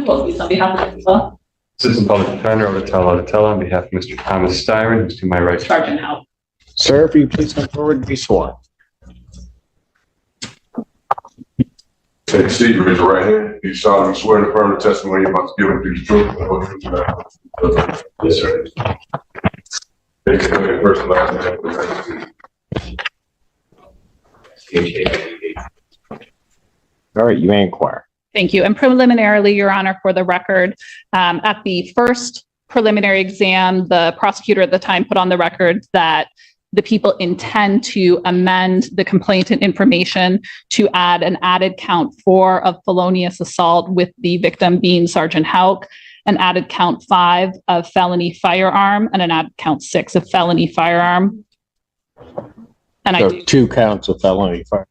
both of these on behalf of the people. Assistant Public Defender Otatella on behalf of Mr. Thomas Styron, who's to my right. Sergeant Howe. Sir, if you please come forward and be sworn. Take a seat, raise your right hand. Do you solemnly swear to affirm the testimony you're about to give with the truth and the whole truth tonight? Yes, sir. Thank you for your first and last name. All right, you may inquire. Thank you. And preliminarily, Your Honor, for the record, at the first preliminary exam, the prosecutor at the time put on the record that the people intend to amend the complaint and information to add an added count 4 of felonious assault with the victim being Sergeant Houck, an added count 5 of felony firearm, and an added count 6 of felony firearm. And So I do, 2 counts of felony fire.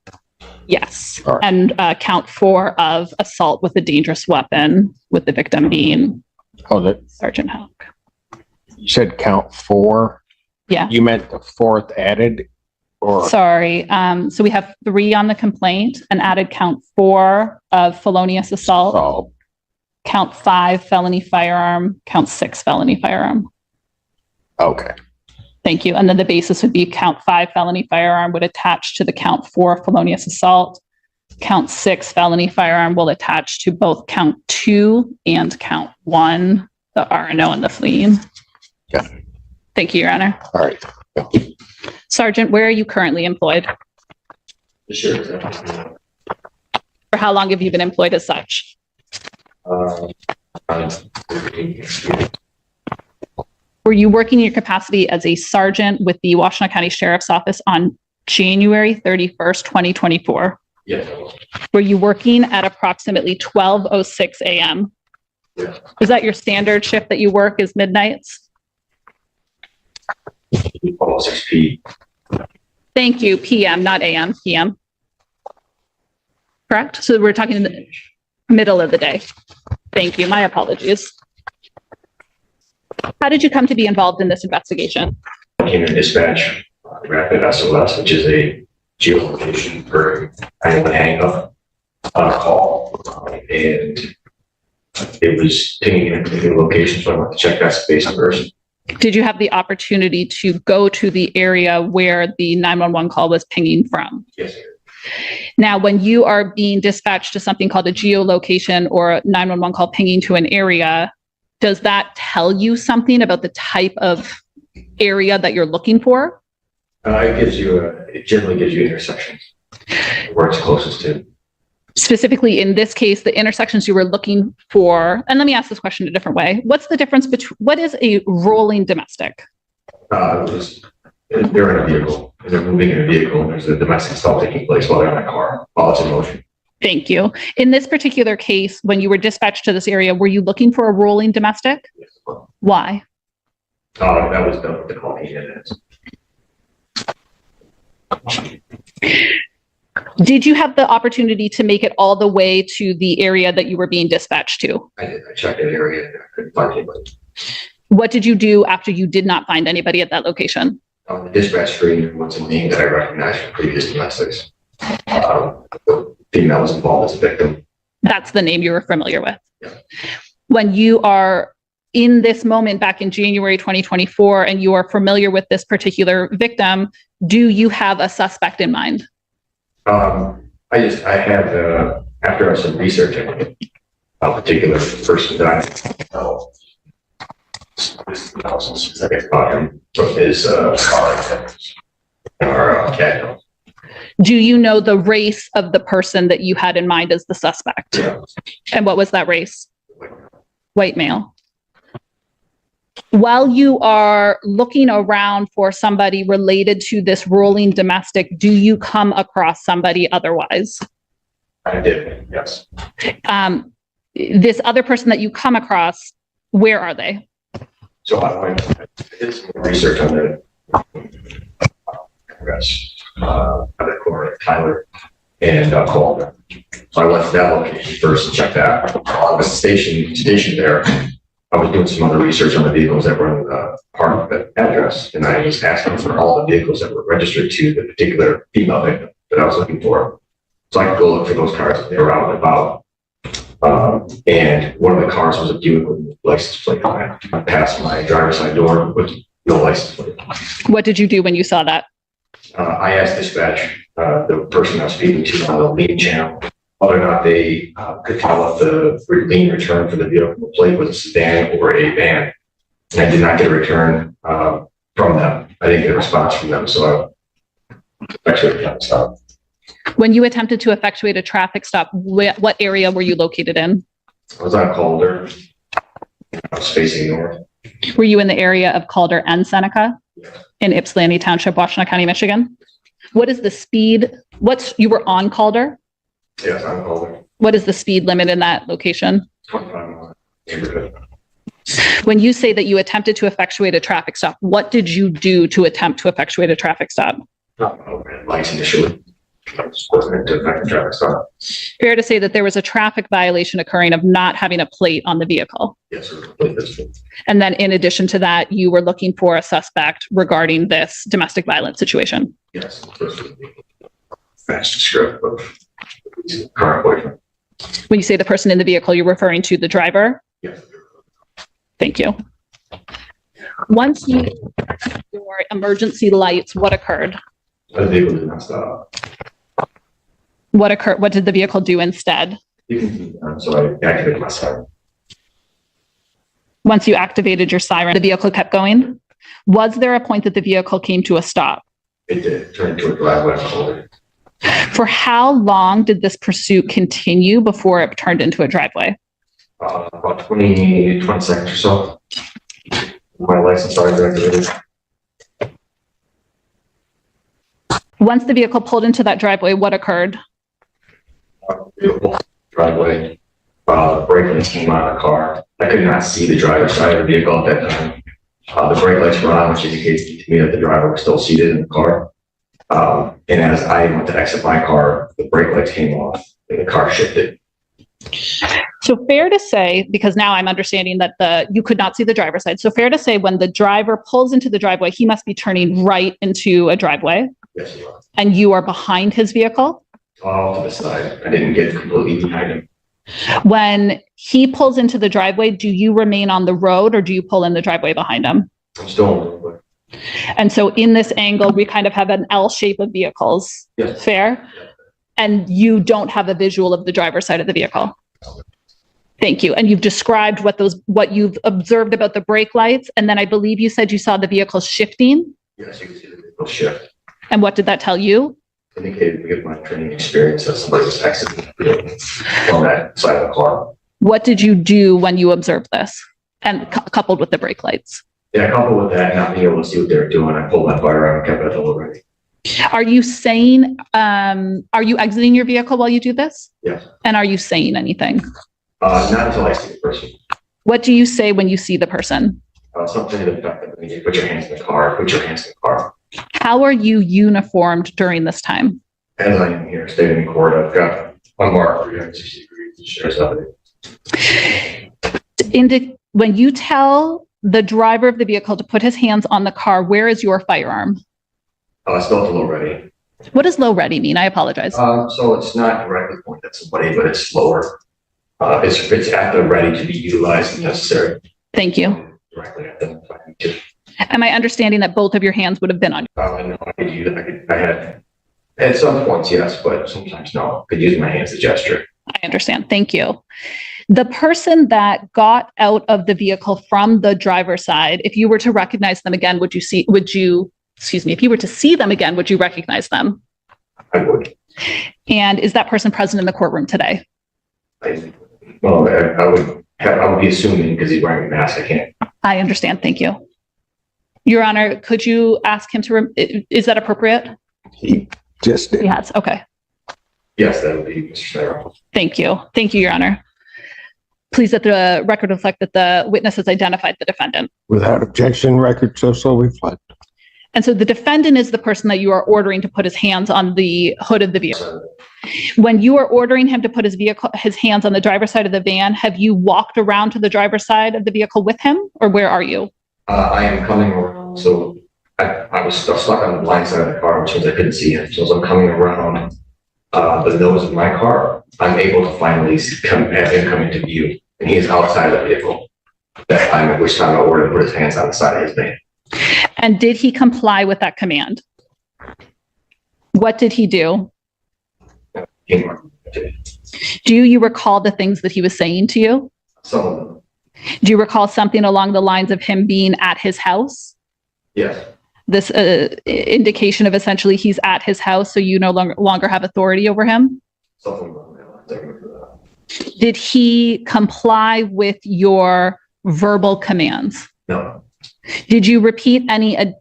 yes, All right. and count 4 of assault with a dangerous weapon with the victim being Oh, that Sergeant Houck. you said count 4. Yeah. You meant the 4th added, or Sorry. So we have 3 on the complaint, an added count 4 of felonious assault, oh, count 5 felony firearm, count 6 felony firearm. okay. Thank you. And then the basis would be count 5 felony firearm would attach to the count 4 felonious assault. Count 6 felony firearm will attach to both count 2 and count 1, the RNO and the fleeing. Yeah. Thank you, Your Honor. All right. Sergeant, where are you currently employed? Sure. For how long have you been employed as such? Were you working in your capacity as a sergeant with the Washtenaw County Sheriff's Office on January 31st, 2024? Yes. Were you working at approximately 12:06 a.m.? Yes. Is that your standard shift that you work is midnights? Almost 6 p. Thank you, PM, not AM, PM. Correct? So we're talking in the middle of the day. Thank you, my apologies. How did you come to be involved in this investigation? Came in dispatch, rapid SOS, which is a geolocation for anyone hang up on a call. And it was pinging in a particular location, so I went to check that space first. Did you have the opportunity to go to the area where the 911 call was pinging from? Yes, sir. Now, when you are being dispatched to something called a geolocation or a 911 call pinging to an area, does that tell you something about the type of area that you're looking for? It generally gives you intersections where it's closest to. Specifically in this case, the intersections you were looking for, and let me ask this question a different way. What's the difference between, what is a rolling domestic? They're in a vehicle, and they're moving in a vehicle, and there's a domestic assault taking place while they're in a car, while it's in motion. Thank you. In this particular case, when you were dispatched to this area, were you looking for a rolling domestic? Yes, well, Why? that was the call he had. Did you have the opportunity to make it all the way to the area that you were being dispatched to? I did. I checked that area and I couldn't find anybody. What did you do after you did not find anybody at that location? On the dispatch screen, there was a name that I recognized from previous domestics. The female was involved as a victim. That's the name you were familiar with. Yeah. When you are in this moment back in January 2024 and you are familiar with this particular victim, do you have a suspect in mind? I had, after some research, a particular person that I know. This specific about him from his car or cat. Do you know the race of the person that you had in mind as the suspect? Yeah. And what was that race? White male. While you are looking around for somebody related to this rolling domestic, do you come across somebody otherwise? I did, yes. This other person that you come across, where are they? So I did some research on the other corner, Tyler, and called them. So I went to that location first and checked that. While I was stationed there, I was doing some other research on the vehicles that were in the part of the address, and I was asking for all the vehicles that were registered to the particular female victim that I was looking for. So I could go look for those cars. They were out and about. And one of the cars was a Buick with license plate on it. I passed my driver's side door with no license plate. What did you do when you saw that? I asked dispatch, the person I was speaking to on the lead channel, whether or not they could tell if the lien return for the vehicle plate was a sedan or a van. And I did not get a return from them. I didn't get a response from them, so I effectuated that stop. When you attempted to effectuate a traffic stop, what area were you located in? I was on Calder. I was facing north. Were you in the area of Calder and Seneca in Ypsilanti Township, Washtenaw County, Michigan? What is the speed? You were on Calder? Yes, I'm Calder. What is the speed limit in that location? 25 miles neighborhood. When you say that you attempted to effectuate a traffic stop, what did you do to attempt to effectuate a traffic stop? Red lights initially. I was working to effect the traffic stop. Fair to say that there was a traffic violation occurring of not having a plate on the vehicle. Yes, sir. That's true. And then in addition to that, you were looking for a suspect regarding this domestic violence situation. Yes. Fast script of current boyfriend. When you say the person in the vehicle, you're referring to the driver? Yes. Thank you. Once you your emergency lights, what occurred? The vehicle did not stop. What occurred? What did the vehicle do instead? So I activated my siren. Once you activated your siren, the vehicle kept going? Was there a point that the vehicle came to a stop? It did turn into a driveway. I called it. For how long did this pursuit continue before it turned into a driveway? About 20 seconds or so. My license started activated. Once the vehicle pulled into that driveway, what occurred? Vehicle driveway. Brake lights came on the car. I could not see the driver's side of the vehicle at that time. The brake lights were on, which indicates to me that the driver was still seated in the car. And as I went to exit my car, the brake lights came off and the car shifted. So fair to say, because now I'm understanding that you could not see the driver's side. So fair to say when the driver pulls into the driveway, he must be turning right into a driveway. Yes, you are. And you are behind his vehicle? Off to the side. I didn't get completely behind him. When he pulls into the driveway, do you remain on the road or do you pull in the driveway behind him? I'm still on the roadway. And so in this angle, we kind of have an L shape of vehicles. Yes. Fair? And you don't have a visual of the driver's side of the vehicle. Thank you. And you've described what you've observed about the brake lights. And then I believe you said you saw the vehicle shifting. Yes, you can see the vehicle shift. And what did that tell you? Indicated with my training experience that somebody was exiting the vehicle on that side of the car. What did you do when you observed this? And coupled with the brake lights? Yeah, coupled with that, not being able to see what they were doing, I pulled my firearm and kept it already. Are you saying, are you exiting your vehicle while you do this? Yes. And are you saying anything? Not until I see the person. What do you say when you see the person? Something to the effect that when you put your hands in the car, put your hands in the car. How are you uniformed during this time? As I am here, standing in court, I've got one mark 360 degrees, shares of it. When you tell the driver of the vehicle to put his hands on the car, where is your firearm? Still at the low ready. What does low ready mean? I apologize. So it's not directly pointed at somebody, but it's slower. It's at the ready to be utilized if necessary. Thank you. Directly at them if I need to. Am I understanding that both of your hands would have been on? No, I could use I had at some points, yes, but sometimes no. I could use my hands to gesture. I understand. Thank you. The person that got out of the vehicle from the driver's side, if you were to recognize them again, if you were to see them again, would you recognize them? I would. And is that person present in the courtroom today? I would be assuming because he's wearing a mask. I can't. I understand. Thank you. Your Honor, could you ask him is that appropriate? He just did. He has. Okay. Yes, that would be Mr. Sarah. Thank you. Thank you, Your Honor. Please let the record reflect that the witness has identified the defendant. Without objection, record so reflect. And so the defendant is the person that you are ordering to put his hands on the hood of the vehicle. When you are ordering him to put his hands on the driver's side of the van, have you walked around to the driver's side of the vehicle with him, or where are you? I am coming around, so I was stuck on the blind side of the car, which means I couldn't see him. So as I'm coming around the nose of my car, I'm able to finally have him come into view, and he is outside the vehicle. That time, at which time I ordered him to put his hands on the side of his van. And did he comply with that command? What did he do? Do you recall the things that he was saying to you? Some of them, Do you recall something along the lines of him being at his house? yes. This indication of essentially he's at his house, so you no longer have authority over him? Something along that line. I remember that. Did he comply with your verbal commands? No, Did you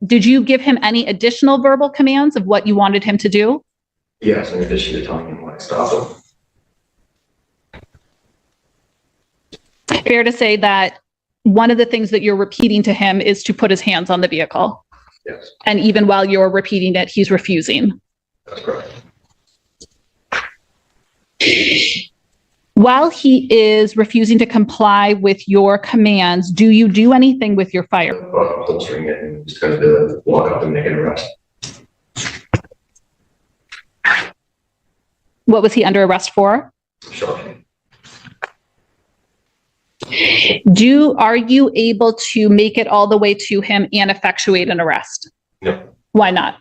did you give him any additional verbal commands of what you wanted him to do? yes, in addition to telling him when I stopped him. Fair to say that one of the things that you're repeating to him is to put his hands on the vehicle. Yes, And even while you're repeating it, he's refusing. that's correct. While he is refusing to comply with your commands, do you do anything with your firearm? Holstering it and just kind of walk up and make an arrest. What was he under arrest for? Sure. Are you able to make it all the way to him and effectuate an arrest? No. Why not?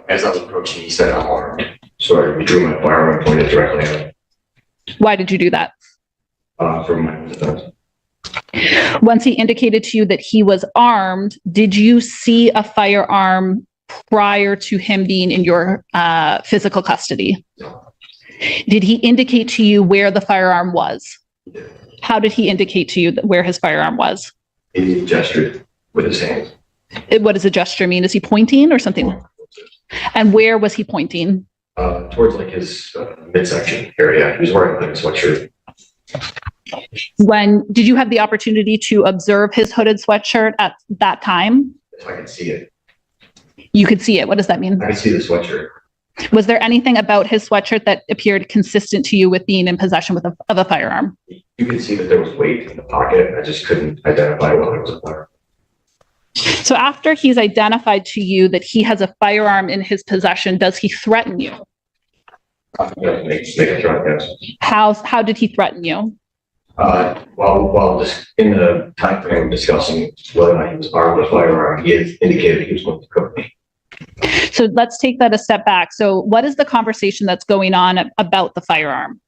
As I was approaching, he said, I'm armed. So I withdrew my firearm and pointed directly at him. Why did you do that? From my defense. Once he indicated to you that he was armed, did you see a firearm prior to him being in your physical custody? No. Did he indicate to you where the firearm was? He did. How did he indicate to you where his firearm was? He gestured with his hands. What does a gesture mean? Is he pointing or something? And where was he pointing? Towards like his midsection area. He was wearing like a sweatshirt. Did you have the opportunity to observe his hooded sweatshirt at that time? If I could see it. You could see it. What does that mean? I could see the sweatshirt. Was there anything about his sweatshirt that appeared consistent to you with being in possession of a firearm? You could see that there was weight in the pocket. I just couldn't identify whether it was a firearm. So after he's identified to you that he has a firearm in his possession, does he threaten you? Make a threat, yes. How did he threaten you? While just in the time frame discussing whether or not he was armed with a firearm, he had indicated he was going to cook me. So let's take that a step back. So what is the conversation that's going on about the firearm?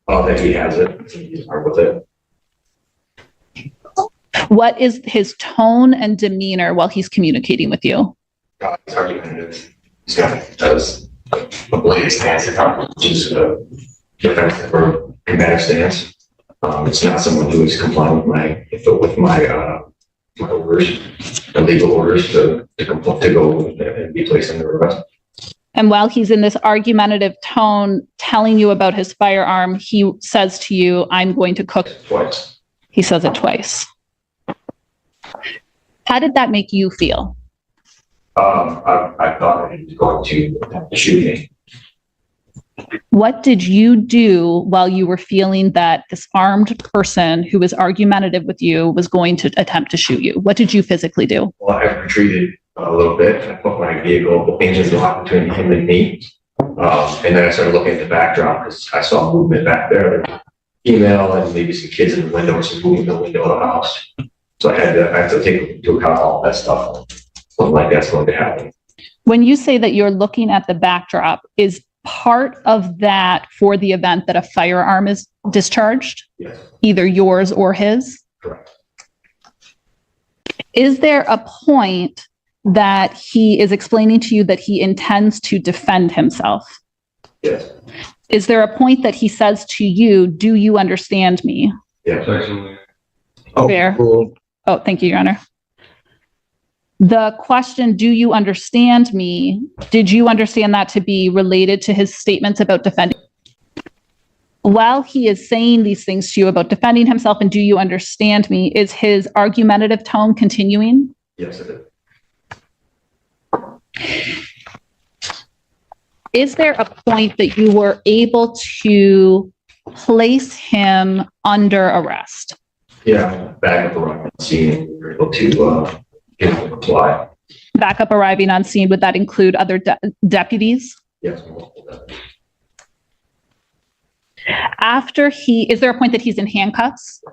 That he has it, he's armed with it. What is his tone and demeanor while he's communicating with you? He's argumentative. He's got does a blade stance, which is a defensive or combative stance. It's not someone who is complying with my orders, illegal orders to go and be placed under arrest. And while he's in this argumentative tone telling you about his firearm, he says to you, I'm going to cook. Twice. He says it twice. How did that make you feel? I thought that he was going to shoot me. What did you do while you were feeling that this armed person who was argumentative with you was going to attempt to shoot you? What did you physically do? Well, I retreated a little bit. I put my vehicle engines locked between him and me. And then I started looking at the backdrop because I saw movement back there. Female and maybe some kids in the window or some movement in the window of the house. So I had to take into account all that stuff. Something like that's going to happen. When you say that you're looking at the backdrop, is part of that for the event that a firearm is discharged? Yes, Either yours or his? correct. Is there a point that he is explaining to you that he intends to defend himself? Yes, Is there a point that he says to you, do you understand me? yes. Fair. Overruled. Oh, thank you, Your Honor. The question, do you understand me? Did you understand that to be related to his statements about defending? While he is saying these things to you about defending himself and do you understand me, is his argumentative tone continuing? Yes, it is. Is there a point that you were able to place him under arrest? Yeah, back up around the scene, we were able to get him to reply. Backup arriving on scene, would that include other deputies? Yes. Is there a point that he's in handcuffs?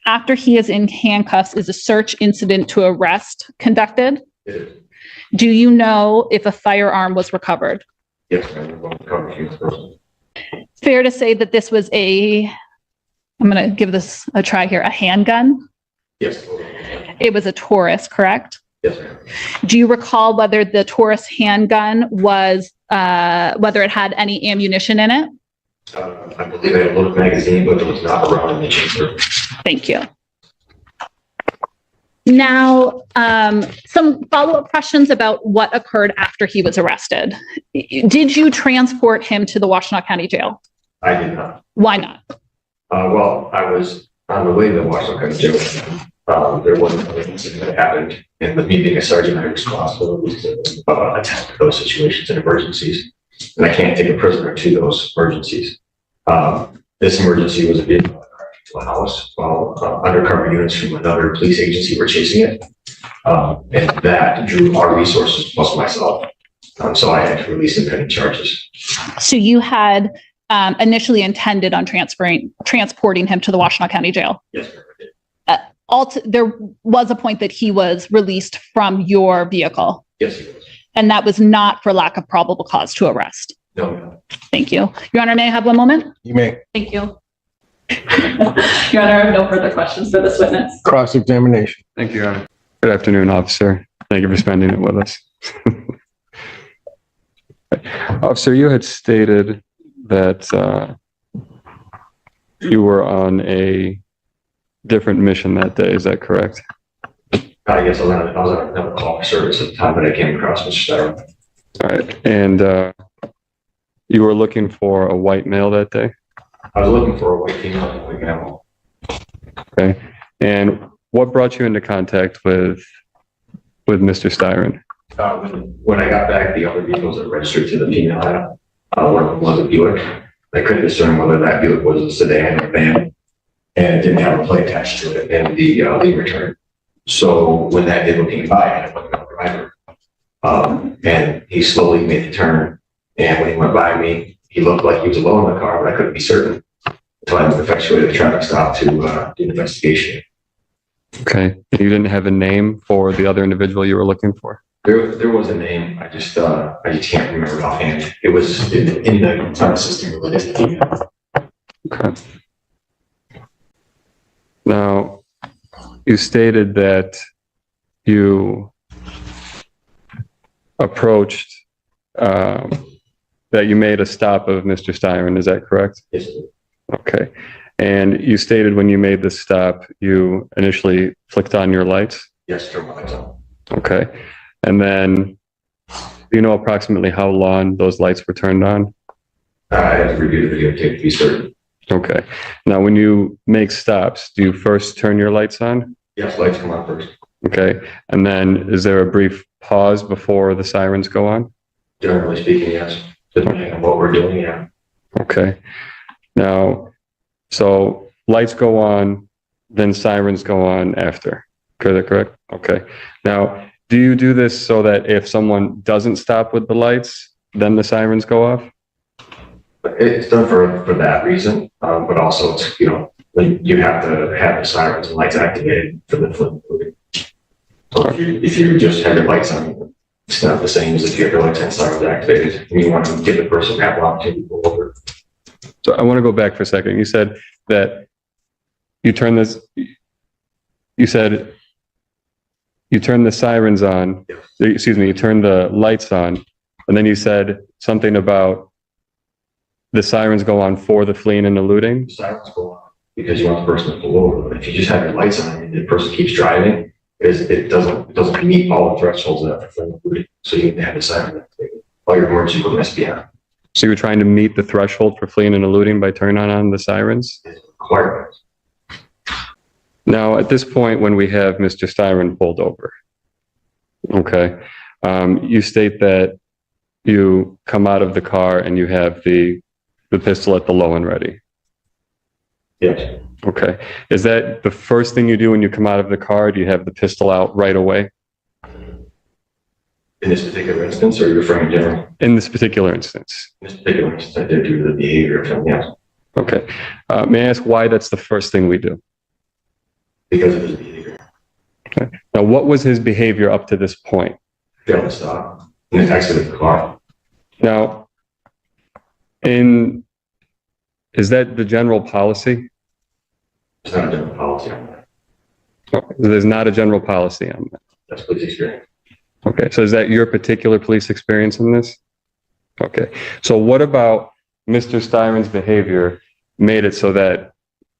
After he is in handcuffs, is a search incident to arrest conducted? It is. Do you know if a firearm was recovered? Yes, ma'am. We're going to cover you first. Fair to say that this was I'm going to give this a try here, a handgun? Yes. It was a Taurus, correct? Yes, ma'am. Do you recall whether the Taurus handgun was, whether it had any ammunition in it? I believe I had a little magazine, but it was not around in the chamber. Thank you. Now, some follow-up questions about what occurred after he was arrested. Did you transport him to the Washtenaw County Jail? I did not. Why not? Well, I was on the way to the Washtenaw County Jail. There wasn't an incident that happened, and the me being a sergeant, I was responsible to attend to those situations and emergencies. And I can't take a prisoner to those emergencies. This emergency was a vehicle to a house while undercover units from another police agency were chasing it. And that drew our resources plus myself. So I had to release independent charges. So you had initially intended on transporting him to the Washtenaw County Jail? Yes, ma'am. There was a point that he was released from your vehicle, Yes, he was. and that was not for lack of probable cause to arrest. No, ma'am. Thank you. Your Honor, may I have one moment? You may Thank you. Your Honor, I have no further questions for this witness. cross-examination. Thank you, Your Honor. Good afternoon, officer. Thank you for spending it with us. Officer, you had stated that you were on a different mission that day. Is that correct? I guess I was on another call for service at the time that I came across Mr. Styron. All right. And you were looking for a white male that day? I was looking for a white female and a white male. Okay. And what brought you into contact with Mr. Styron? When I got back, the other vehicles that registered to the female had one of them was a Buick. I couldn't discern whether that Buick was a sedan or a van, and it didn't have a plate attached to it, and the lien return. So when that vehicle came by, I had a driver, and he slowly made the turn. And when he went by me, he looked like he was alone in the car, but I couldn't be certain until I effectuated the traffic stop to do an investigation. Okay. You didn't have a name for the other individual you were looking for? There was a name. I just can't remember it offhand. It was in the time system related to the Okay. Now, you stated that you approached, that you made a stop of Mr. Styron. Is that correct? Yes. Okay. And you stated when you made the stop, you initially flicked on your lights? Yes, turn my lights on. Okay. And then, do you know approximately how long those lights were turned on? I had to review the videotape to be certain. Okay. Now, when you make stops, do you first turn your lights on? Yes, lights come on first. Okay. And then is there a brief pause before the sirens go on? Generally speaking, yes. Depending on what we're doing, yeah. Okay. Now, so lights go on, then sirens go on after. Is that correct? Okay. Now, do you do this so that if someone doesn't stop with the lights, then the sirens go off? It's done for that reason, but also it's, you have to have the sirens and lights activated for the flip moving. So if you just have your lights on, it's not the same as if you have your lights and sirens activated, and you want to give the person that opportunity to go over. So I want to go back for a second. You said that you turn the sirens on, excuse me, you turn the lights on, and then you said something about the sirens go on for the fleeing and eluding? The sirens go on because you want the person to pull over. But if you just have your lights on and the person keeps driving, it doesn't meet all the thresholds that are for eluding. So you need to have the siren activated. All your emergency equipment must be on. So you're trying to meet the threshold for fleeing and eluding by turning on the sirens? Requirements. Now, at this point, when we have Mr. Styron pulled over, okay, you state that you come out of the car and you have the pistol at the low and ready. Yes. Okay. Is that the first thing you do when you come out of the car? Do you have the pistol out right away? In this particular instance, or are you referring to general? In this particular instance. In this particular instance, I did due to the behavior of him, yes, Okay. May I ask why that's the first thing we do? because of his behavior. Now, what was his behavior up to this point? Failed to stop and then exited the car. Now, is that the general policy? It's not a general policy on that. There's not a general policy on that. That's police experience. Okay, so is that your particular police experience in this? Okay, so what about Mr. Styron's behavior made it so that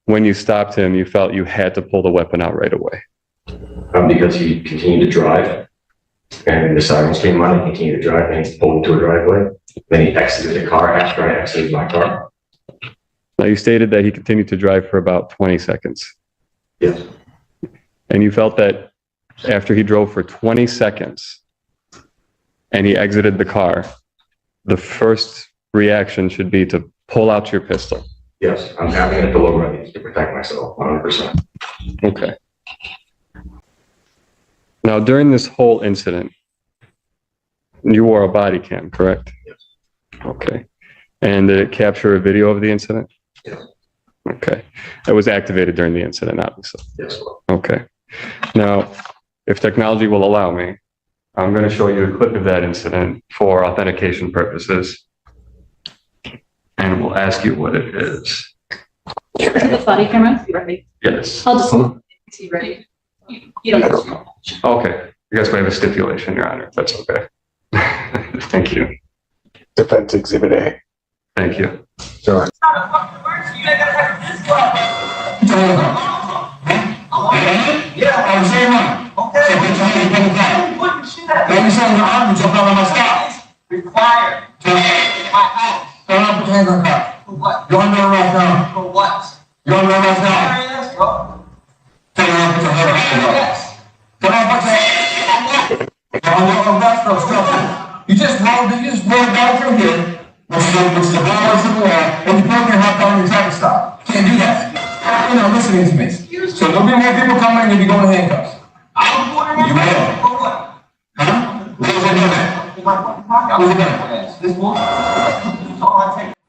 when you stopped him, you felt you had to pull the weapon out right away? Because he continued to drive, and the sirens came on, and he continued to drive, and he pulled into a driveway. Then he exited the car after I exited my car. Now, you stated that he continued to drive for about 20 seconds. Yes. And you felt that after he drove for 20 seconds and he exited the car, the first reaction should be to pull out your pistol. Yes, I'm having it below ready to protect myself, 100%. Okay. Now, during this whole incident, you wore a body cam, correct? Yes. Okay. And did it capture a video of the incident? Yes. Okay. It was activated during the incident, obviously. Yes, well, Okay. Now, if technology will allow me, I'm going to show you a clip of that incident for authentication purposes. And we'll ask you what it is. The body camera, you ready? Yes. I'll just see ready. You don't have to. Okay. You guys may have a stipulation, Your Honor. That's okay. Thank you. Defense Exhibit A. Thank you. Sure. Yeah, I'm saying one. Okay. Let me show you the arm and jump out of my stop. Required. My house. Turn on, put your hands on the car. For what? You're under arrest now. For what? You're under arrest now. Yes, bro. Turn on, put your hands on the car. Yes. Turn on, put your hands on the car. You're under arrest for obstruction. You just rolled down through here, which is the violation of the law, and you broke your hat down your traffic stop. Can't do that. You're not listening to me. So there'll be more people coming and you're going to handcuffs. You will. For what? Huh? What was I doing?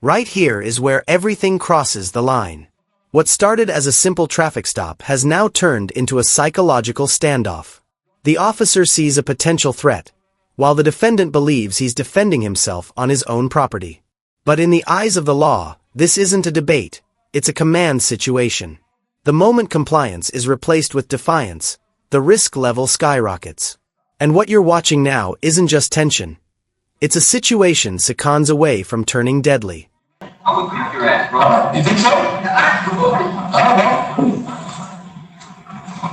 Right here is where everything crosses the line. What started as a simple traffic stop has now turned into a psychological standoff. The officer sees a potential threat, while the defendant believes he's defending himself on his own property. But in the eyes of the law, this isn't a debate, it's a command situation. The moment compliance is replaced with defiance, the risk level skyrockets. And what you're watching now isn't just tension. It's a situation seconds away from turning deadly. I would kick your ass, bro. You think so? I don't know.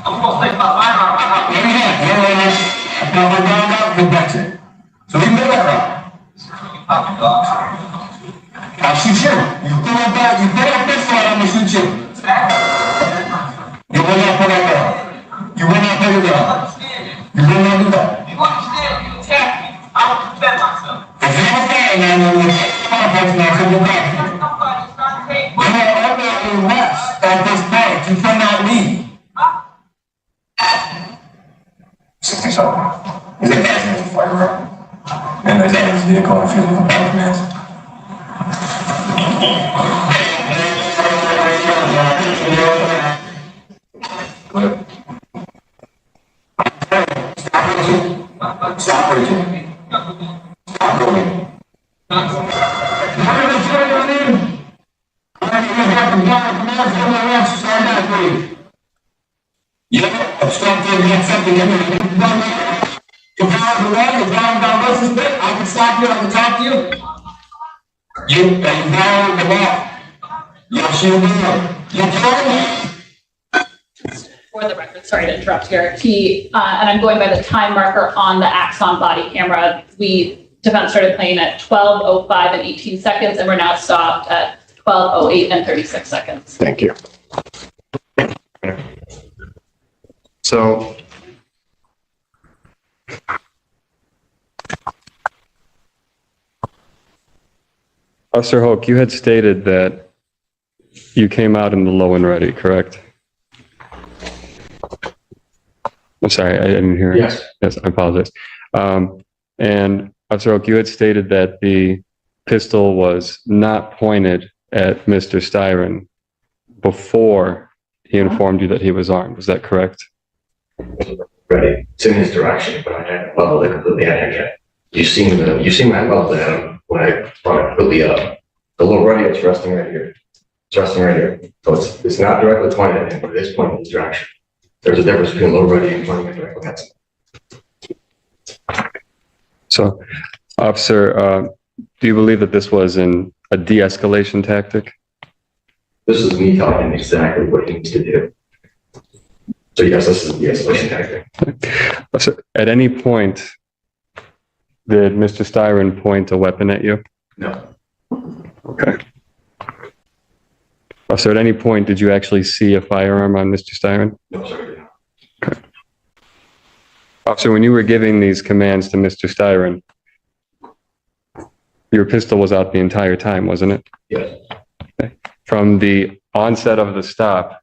I'm gonna take my line out of my house. Let me in. Now we're going out, get back to it. So we can go that route. I'll shoot you. You pull it back, you pull up this side, I'm gonna shoot you. You will not pull that down. You will not pull it down. You will not do that. You understand? You attack me. I will defend myself. If you don't stand, then you'll contact me until you're back. Somebody's trying to take my... You are under arrest at this point. You cannot leave. So, is it as a firearm? And there's that vehicle and fuel with a bad mask. Stop reaching. Stop going. Yeah, obstructing, accepting everything. If I was away, if I was down versus bit, I can stop you, I can talk to you. You violate the law. Yes, you will. You can. For the record, sorry to interrupt here. And I'm going by the time marker on the Axon body camera. Defense started playing at 12:05 and 18 seconds, and we're now stopped at 12:08 and 36 seconds. Thank you. So, Officer Hoke, you had stated that you came out in the low and ready, correct? I'm sorry, I didn't hear. Yes. Yes, I apologize. And Officer Oak, you had stated that the pistol was not pointed at Mr. Styron before he informed you that he was armed. Is that correct? Ready. It's in his direction, but I hadn't leveled it completely at him yet. You've seen when I leveled it at him when I brought it completely up. The little radio's resting right here. It's resting right here. So it's not directly pointed at him, but it is pointing in his direction. There's a difference between low radio and pointing directly at him. So, Officer, do you believe that this was a de-escalation tactic? This is me telling him exactly what he needs to do. So yes, this is a de-escalation tactic. So at any point, did Mr. Styron point a weapon at you? No. Okay. So at any point, did you actually see a firearm on Mr. Styron? No, sir. Okay. Officer, when you were giving these commands to Mr. Styron, your pistol was out the entire time, wasn't it? Yes. Okay. From the onset of the stop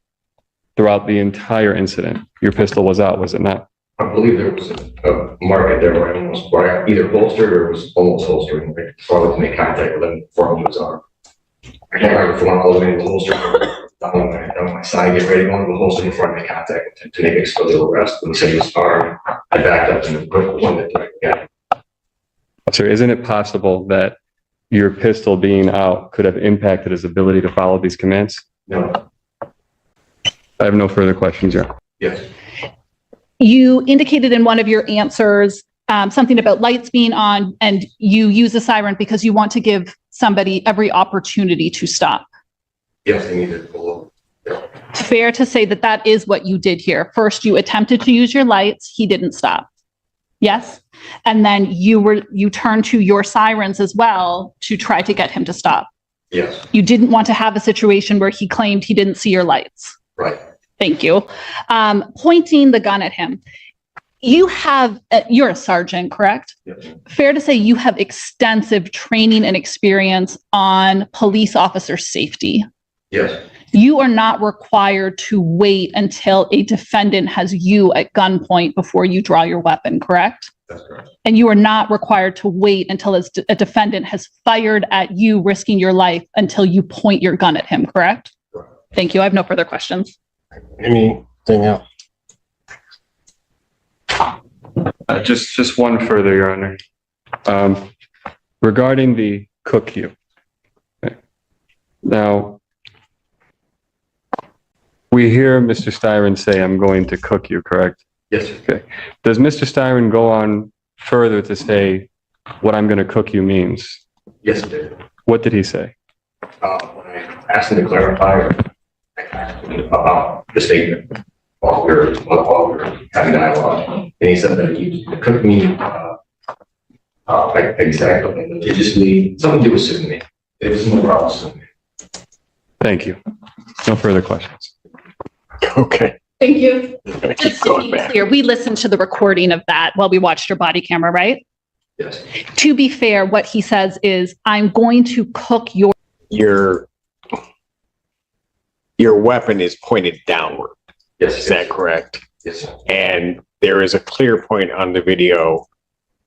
throughout the entire incident, your pistol was out, was it not? I believe there was a market there where I either holstered or was almost holstering, right before I to make contact with him before he was armed. I can't remember if I went all the way into the holster, down my side, get ready to go into the holster before I make contact to make explosive arrest. When he said he was armed, I backed up and put one that yeah. Officer, isn't it possible that your pistol being out could have impacted his ability to follow these commands? No. I have no further questions, Your Honor. Yes. You indicated in one of your answers something about lights being on, and you use a siren because you want to give somebody every opportunity to stop. Yes, they needed to pull over. Yeah. Fair to say that that is what you did here. First, you attempted to use your lights. He didn't stop. Yes? And then you turned to your sirens as well to try to get him to stop. Yes. You didn't want to have a situation where he claimed he didn't see your lights. Right. Thank you. Pointing the gun at him. You're a sergeant, correct? Yes. Fair to say you have extensive training and experience on police officer safety. Yes. You are not required to wait until a defendant has you at gunpoint before you draw your weapon, correct? That's correct. And you are not required to wait until a defendant has fired at you, risking your life, until you point your gun at him, correct? Correct. Thank you. I have no further questions. Anything else? Just one further, Your Honor. Regarding the cook you. Okay. Now, we hear Mr. Styron say, "I'm going to cook you," correct? Yes, sir. Okay. Does Mr. Styron go on further to say what "I'm going to cook you" means? Yes, it did. What did he say? When I asked him to clarify about the statement while we were having dialogue, and he said that he cooked me like exactly litigiously, something to do with suing me. It was no problem suing me. Thank you. No further questions. Okay. Thank you. Just gonna keep Just to going be back. clear, we listened to the recording of that while we watched your body camera, right? Yes. To be fair, what he says is, "I'm going to cook your..." Your weapon is pointed downward. Yes. Is that correct? Yes, sir. And there is a clear point on the video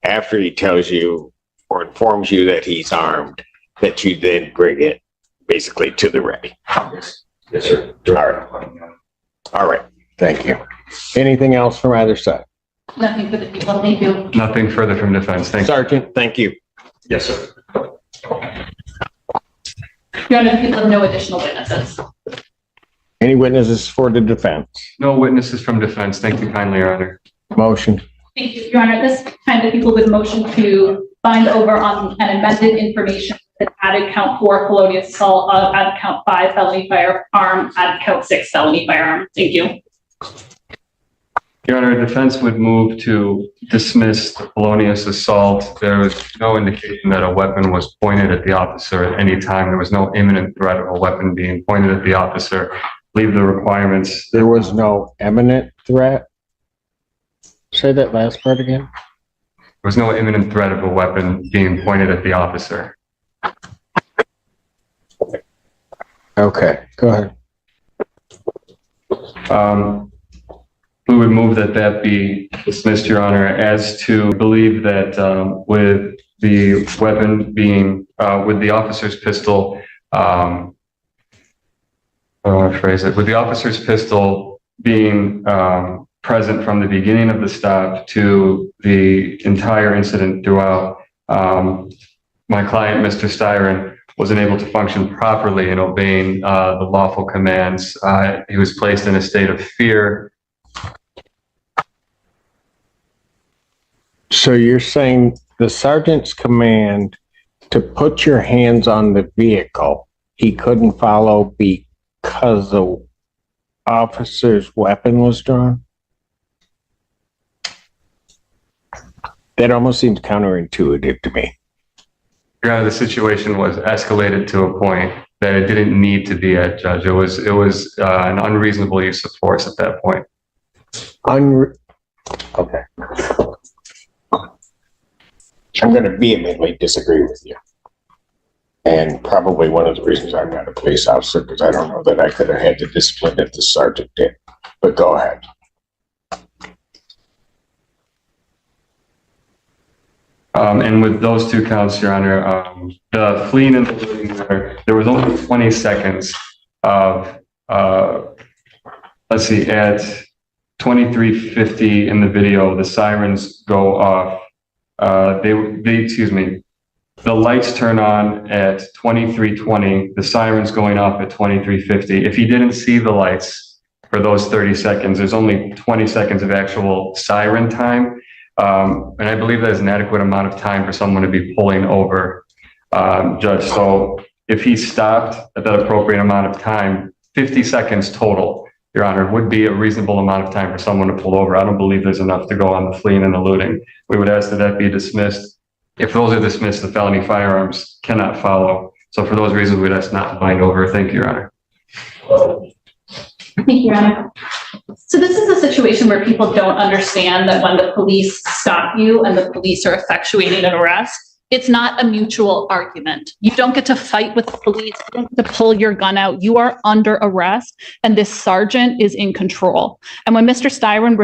after he tells you or informs you that he's armed, that you then bring it basically to the ready. Yes. Yes, sir. All right. Thank you. Anything else from either side? Nothing for the people. Thank you. Nothing further from defense. Thank you. Sergeant, thank you. Yes, sir. Your Honor, the people have no additional witnesses. Any witnesses for the defense? No witnesses from defense. Thank you kindly, Your Honor. Motion. Thank you, Your Honor. This time the people would motion to bind over on an amended information that added count 4 felonious assault, added count 5 felony firearm, added count 6 felony firearm. Thank you. Your Honor, defense would move to dismiss the felonious assault. There was no indication that a weapon was pointed at the officer at any time. There was no imminent threat of a weapon being pointed at the officer. Leave the requirements. There was no imminent threat. Say that last part again. There was no imminent threat of a weapon being pointed at the officer. Okay, go ahead. We would move that be dismissed, Your Honor, as to believe that with the weapon being, with the officer's pistol, I want to phrase it, with the officer's pistol being present from the beginning of the stop to the entire incident throughout, my client, Mr. Styron, wasn't able to function properly in obeying the lawful commands. He was placed in a state of fear. So you're saying the sergeant's command to put your hands on the vehicle, he couldn't follow because the officer's weapon was drawn? That almost seems counterintuitive to me. Your Honor, the situation was escalated to a point that it didn't need to be at, Judge. It was an unreasonable use of force at that point. Okay. I'm going to vehemently disagree with you. And probably one of the reasons I'm not a police officer, because I don't know that I could have had the discipline that the sergeant did. But go ahead. And with those two counts, Your Honor, the fleeing and the looting, there was only 20 seconds of, let's see, at 23:50 in the video, the sirens go off. Excuse me, the lights turn on at 23:20, the sirens going off at 23:50. If he didn't see the lights for those 30 seconds, there's only 20 seconds of actual siren time. And I believe that is an adequate amount of time for someone to be pulling over, Judge. So if he stopped at that appropriate amount of time, 50 seconds total, Your Honor, would be a reasonable amount of time for someone to pull over. I don't believe there's enough to go on the fleeing and the looting. We would ask that that be dismissed. If those are dismissed, the felony firearms cannot follow. So for those reasons, we'd ask not to bind over. Thank you, Your Honor. Thank you, Your Honor. So this is a situation where people don't understand that when the police stop you and the police are effectuating an arrest, it's not a mutual argument. You don't get to fight with the police. You don't get to pull your gun out. You are under arrest, and this sergeant is in control. And when Mr. Styron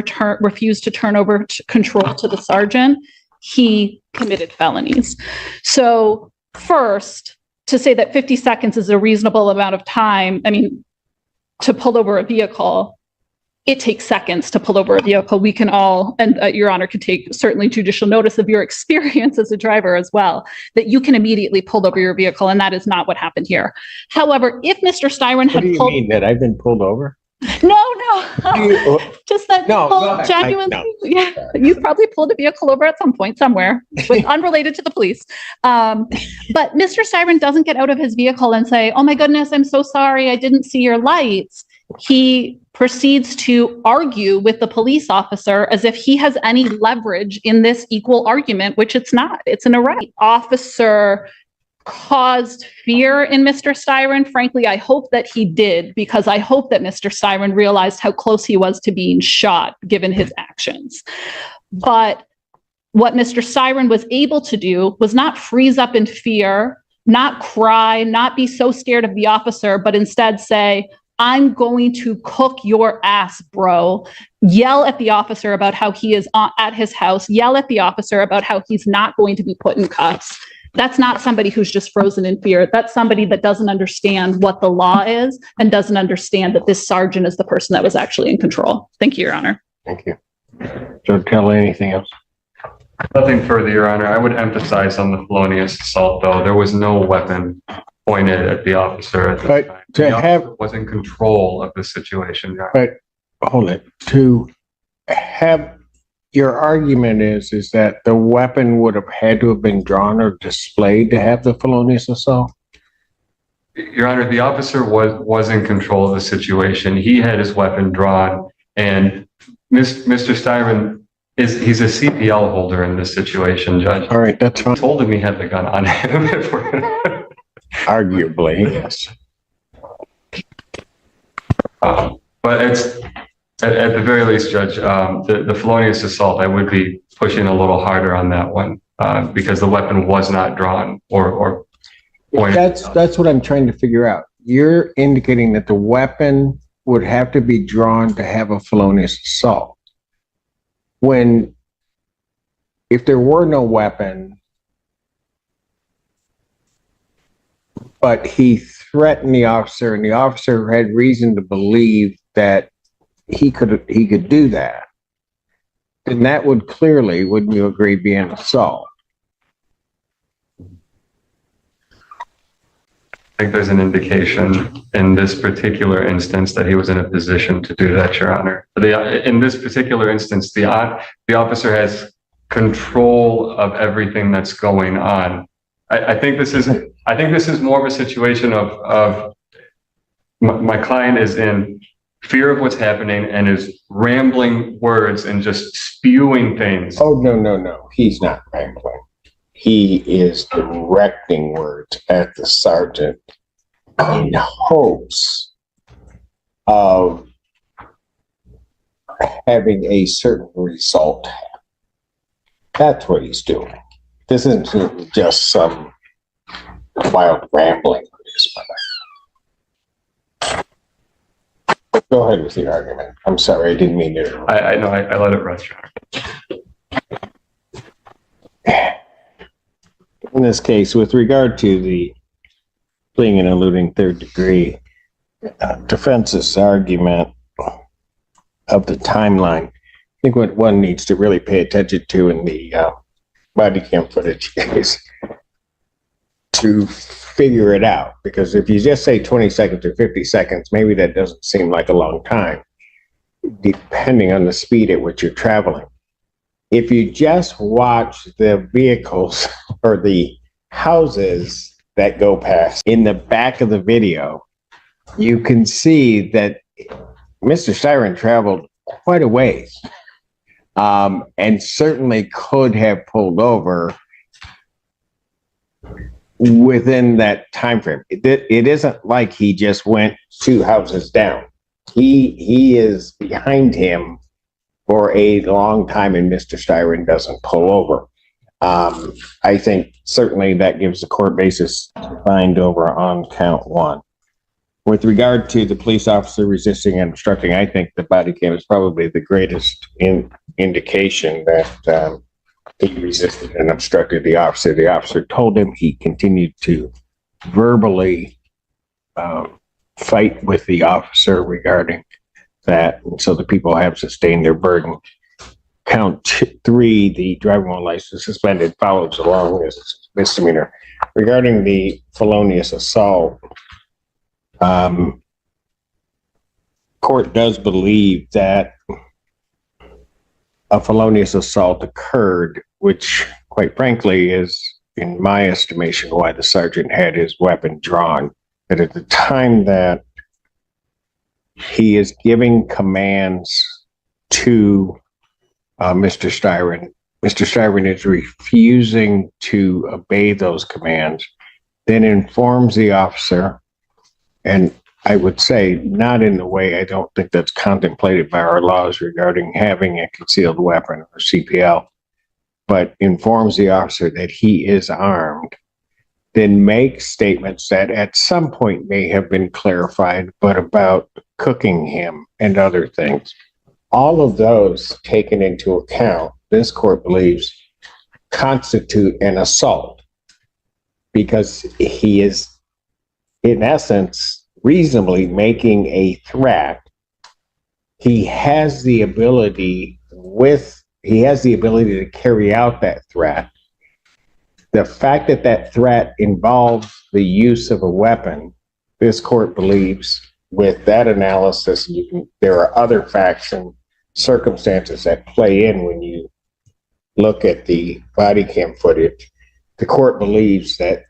refused to turn over control to the sergeant, he committed felonies. So first, to say that 50 seconds is a reasonable amount of time, I mean, to pull over a vehicle, it takes seconds to pull over a vehicle. We can all, and Your Honor could take certainly judicial notice of your experience as a driver as well, that you can immediately pull over your vehicle, and that is not what happened here. However, if Mr. Styron had What do you mean, that I've been pulled over? No, just that No, people go ahead. genuinely, yeah, you've probably pulled a vehicle over at some point somewhere, with unrelated to the police. But Mr. Styron doesn't get out of his vehicle and say, "Oh my goodness, I'm so sorry, I didn't see your lights." He proceeds to argue with the police officer as if he has any leverage in this equal argument, which it's not. It's an arrest. The officer caused fear in Mr. Styron. Frankly, I hope that he did, because I hope that Mr. Styron realized how close he was to being shot given his actions. But what Mr. Styron was able to do was not freeze up in fear, not cry, not be so scared of the officer, but instead say, "I'm going to cook your ass, bro." Yell at the officer about how he is at his house. Yell at the officer about how he's not going to be put in cuffs. That's not somebody who's just frozen in fear. That's somebody that doesn't understand what the law is and doesn't understand that this sergeant is the person that was actually in control. Thank you, Your Honor. Thank you. Don't tell anything else. Nothing further, Your Honor. I would emphasize on the felonious assault, though, there was no weapon pointed at the officer at the But time. to The have- officer was in control of the situation, Your Honor. But hold it. To have your argument is that the weapon would have had to have been drawn or displayed to have the felonious assault? Your Honor, the officer was in control of the situation. He had his weapon drawn, and Mr. Styron he's a CPL holder in this situation, Judge. All right, that's I fine. told him he had the gun on him. Arguably, yes. But it's at the very least, Judge, the felonious assault, I would be pushing a little harder on that one because the weapon was not drawn or pointed. That's what I'm trying to figure out. You're indicating that the weapon would have to be drawn to have a felonious assault. if there were no weapon, but he threatened the officer and the officer had reason to believe that he could do that, then that would clearly, wouldn't you agree, be an assault? I think there's an indication in this particular instance that he was in a position to do that, Your Honor. In this particular instance, the officer has control of everything that's going on. I think this is more of a situation of my client is in fear of what's happening and is rambling words and just spewing things. Oh, no. He's not rambling. He is directing words at the sergeant in hopes of having a certain result. That's what he's doing. This isn't just some wild rambling. Go ahead with your argument. I'm sorry, I didn't mean to. I know, I let it rest, Your Honor. In this case, with regard to the fleeing and eluding third degree, defense's argument of the timeline, I think what one needs to really pay attention to in the body cam footage is to figure it out. Because if you just say 20 seconds or 50 seconds, maybe that doesn't seem like a long time, depending on the speed at which you're traveling. If you just watch the vehicles or the houses that go past in the back of the video, you can see that Mr. Styron traveled quite a ways, and certainly could have pulled over within that time frame. It isn't like he just went 2 houses down. He is behind him for a long time, and Mr. Styron doesn't pull over. I think certainly that gives the court basis to find over on count 1. With regard to the police officer resisting and obstructing, I think the body cam is probably the greatest indication that he resisted and obstructed the officer. The officer told him, he continued to verbally fight with the officer regarding that, and so the people have sustained their burden. Count 3, the driving while license suspended, follows along as misdemeanor. Regarding the felonious assault, court does believe that a felonious assault occurred, which quite frankly is, in my estimation, why the sergeant had his weapon drawn. That at the time that he is giving commands to Mr. Styron is refusing to obey those commands, then informs the officer, and I would say not in the way I don't think that's contemplated by our laws regarding having a concealed weapon or CPL, but informs the officer that he is armed, then makes statements that at some point may have been clarified, but about cooking him and other things. All of those taken into account, this court believes, constitute an assault because he is, in essence, reasonably making a threat. He has the ability to carry out that threat. The fact that that threat involves the use of a weapon, this court believes with that analysis, there are other facts and circumstances that play in when you look at the body cam footage. The court believes that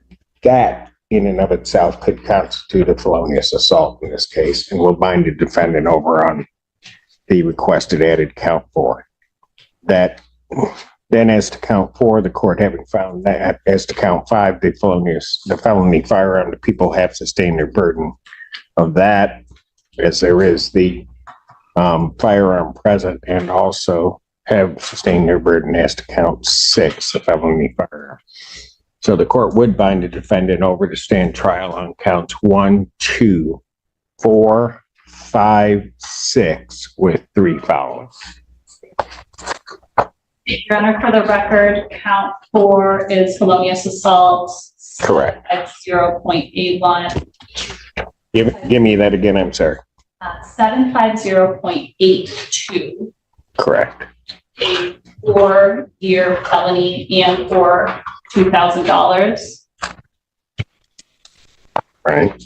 in and of itself could constitute a felonious assault in this case, and will bind the defendant over on the requested added count 4. That then, as to count 4, the court having found that, as to count 5, the felony firearm, the people have sustained their burden of that, as there is the firearm present, and also have sustained their burden as to count 6, the felony firearm. So the court would bind the defendant over to stand trial on counts 1, 2, 4, 5, 6, with 3 following. Your Honor, for the record, count 4 is felonious assault. Correct. At 0.81. Give me that again, I'm sorry. 750.82. Correct. A 4-year felony and for $2,000. Right.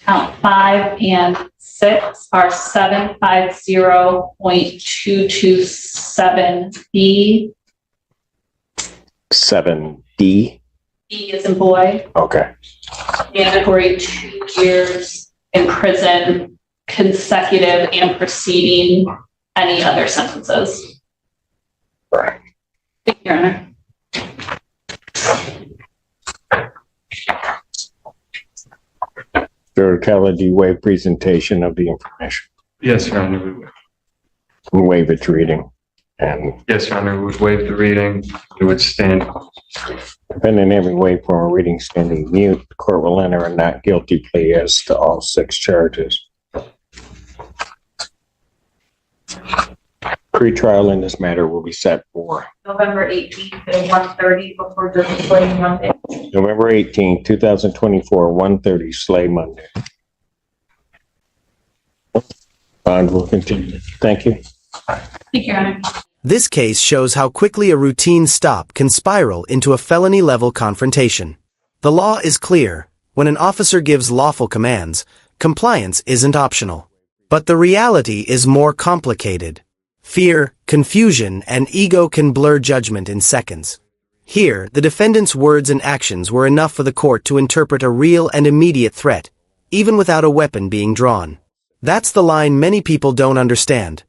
Count 5 and 6 are 750.227B. 7D. B is in boy. Okay. Mandatory 2 years in prison, consecutive and preceding any other sentences. Right. Thank you, Your Honor. Mr. Keller, do you waive presentation of the information? Yes, Your Honor, we would. Waive its reading. And Yes, Your Honor, we would waive the reading. We would stand. defendant having waived formal reading standing mute, the court will enter a not guilty plea as to all 6 charges. Pre-trial in this matter will be set for November 18th at 1:30 before Judge Simpson Monday. November 18th, 2024, 1:30, Slay Monday. Bond will continue. Thank you. Thank you, Your Honor. This case shows how quickly a routine stop can spiral into a felony-level confrontation. The law is clear. When an officer gives lawful commands, compliance isn't optional. But the reality is more complicated. Fear, confusion, and ego can blur judgment in seconds. Here, the defendant's words and actions were enough for the court to interpret a real and immediate threat, even without a weapon being drawn. That's the line many people don't understand.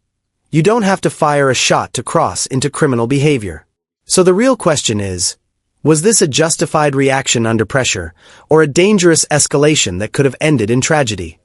You don't have to fire a shot to cross into criminal behavior. So the real question is, was this a justified reaction under pressure, or a dangerous escalation that could have ended in tragedy?